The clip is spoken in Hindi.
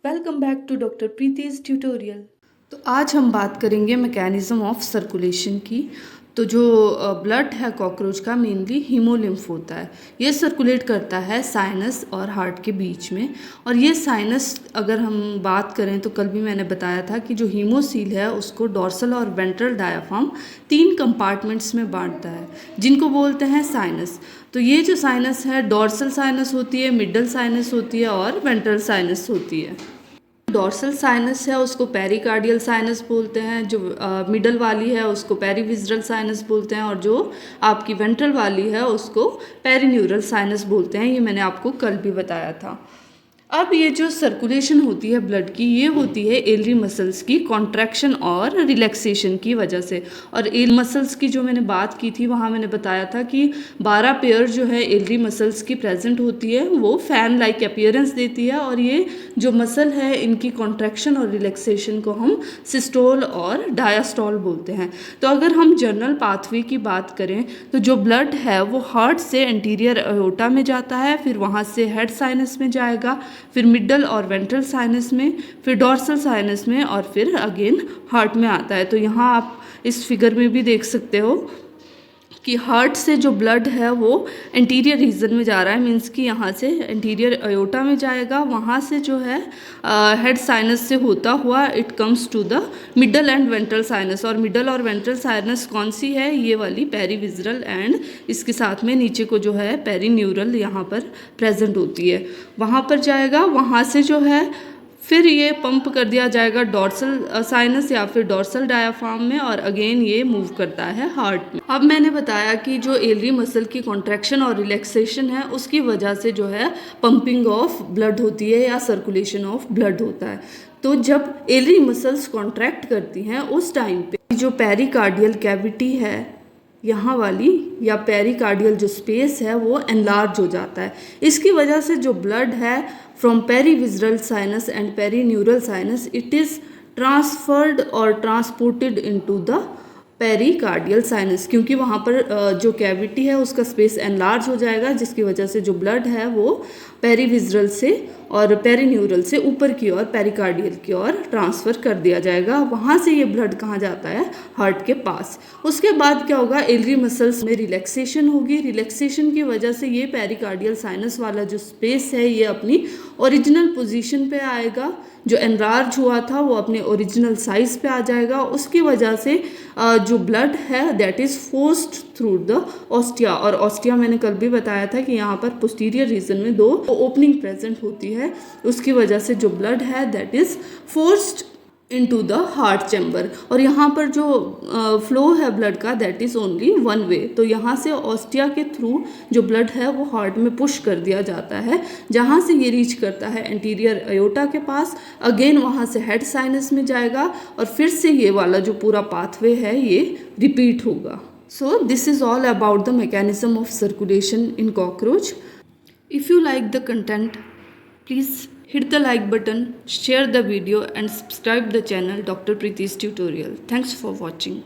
वेलकम बैक टू डॉक्टर प्रीति's ट्यूटोरियल। तो आज हम बात करेंगे मैकेनिज़्म ऑफ सर्कुलेशन की। तो जो ब्लड है कॉकरोच का मेनली हीमोलिम्फ होता है। ये सर्कुलेट करता है साइनस और हार्ट के बीच में। और ये साइनस अगर हम बात करें तो कल भी मैंने बताया था कि जो हीमोसील है उसको डॉर्सल और वेंट्रल डायाफ्राम 3 कंपार्टमेंट्स में बांटता है जिनको बोलते हैं साइनस। तो ये जो साइनस है डॉर्सल साइनस होती है, मिडल साइनस होती है और वेंट्रल साइनस होती है। डॉर्सल साइनस है उसको पेरिकार्डियल साइनस बोलते हैं, जो मिडल वाली है उसको पेरीविजरल साइनस बोलते हैं और जो आपकी वेंट्रल वाली है उसको पेरीन्यूरल साइनस बोलते हैं। ये मैंने आपको कल भी बताया था। अब ये जो सर्कुलेशन होती है ब्लड की, ये होती है एलरी मसल्स की कॉन्ट्रैक्शन और रिलैक्सेशन की वजह से। और एल मसल्स की जो मैंने बात की थी वहाँ मैंने बताया था कि 12 पेयर जो है एलरी मसल्स की प्रेजेंट होती है, वो फैन लाइक अपीयरेंस देती है। और ये जो मसल है इनकी कॉन्ट्रैक्शन और रिलैक्सेशन को हम सिस्टोल और डायास्टोल बोलते हैं। तो अगर हम जनरल पाथवे की बात करें तो जो ब्लड है वो हार्ट से एंटीरियर अयोर्टा में जाता है, फिर वहाँ से हेड साइनस में जाएगा, फिर मिडल और वेंट्रल साइनस में, फिर डॉर्सल साइनस में और फिर अगेन हार्ट में आता है। तो यहाँ आप इस फिगर में भी देख सकते हो कि हार्ट से जो ब्लड है वो एंटीरियर रीजन में जा रहा है, मीन्स कि यहाँ से एंटीरियर अयोटा में जाएगा, वहाँ से जो है हेड साइनस से होता हुआ it comes to the middle and ventral sinus. और मिडल और वेंट्रल साइनस कौन सी है? ये वाली पेरीविजरल, एंड इसके साथ में नीचे को जो है पेरीन्यूरल यहाँ पर प्रेजेंट होती है, वहाँ पर जाएगा। वहाँ से जो है फिर ये पंप कर दिया जाएगा डॉर्सल साइनस या फिर डॉर्सल डायाफ्राम में और अगेन ये मूव करता है हार्ट में। अब मैंने बताया कि जो एलरी मसल की कॉन्ट्रैक्शन और रिलैक्सेशन है उसकी वजह से जो है पंपिंग ऑफ ब्लड होती है या सर्कुलेशन ऑफ ब्लड होता है। तो जब एलरी मसल्स कॉन्ट्रैक्ट करती हैं उस टाइम पे जो पेरिकार्डियल कैविटी है यहाँ वाली या पेरिकार्डियल जो स्पेस है वो एनलार्ज हो जाता है। इसकी वजह से जो ब्लड है from perivisceral sinus and perineural sinus it is transferred और transported into the pericardial sinus, क्योंकि वहाँ पर जो कैविटी है उसका स्पेस एनलार्ज हो जाएगा, जिसकी वजह से जो ब्लड है वो पेरीविजरल से और पेरीन्यूरल से ऊपर की ओर पेरिकार्डियल की ओर ट्रांसफ़र कर दिया जाएगा। वहाँ से ये ब्लड कहाँ जाता है? हार्ट के पास। उसके बाद क्या होगा? एलरी मसल्स में रिलैक्सेशन होगी। रिलैक्सेशन की वजह से ये पेरिकार्डियल साइनस वाला जो स्पेस है ये अपनी ओरिजिनल पोजीशन पे आएगा। जो एनलार्ज हुआ था वो अपने ओरिजिनल साइज पे आ जाएगा। उसकी वजह से जो ब्लड है that is forced through the ostia. और ऑस्टिया मैंने कल भी बताया था कि यहाँ पर पोस्टीरियर रीजन में 2 ओपनिंग प्रेजेंट होती है। उसकी वजह से जो ब्लड है that is forced into the heart chamber. और यहाँ पर जो फ्लो है ब्लड का that is only one way. तो यहाँ से ऑस्टिया के थ्रू जो ब्लड है वो हार्ट में पुश कर दिया जाता है, जहाँ से ये रीच करता है एंटीरियर अयोटा के पास। अगेन वहाँ से हेड साइनस में जाएगा और फिर से ये वाला जो पूरा पाथवे है ये रिपीट होगा। So this is all about the mechanism of circulation in cockroach. If you like the content, please hit the like button, share the video and subscribe the channel Dr. Preeti's Tutorial. Thanks for watching.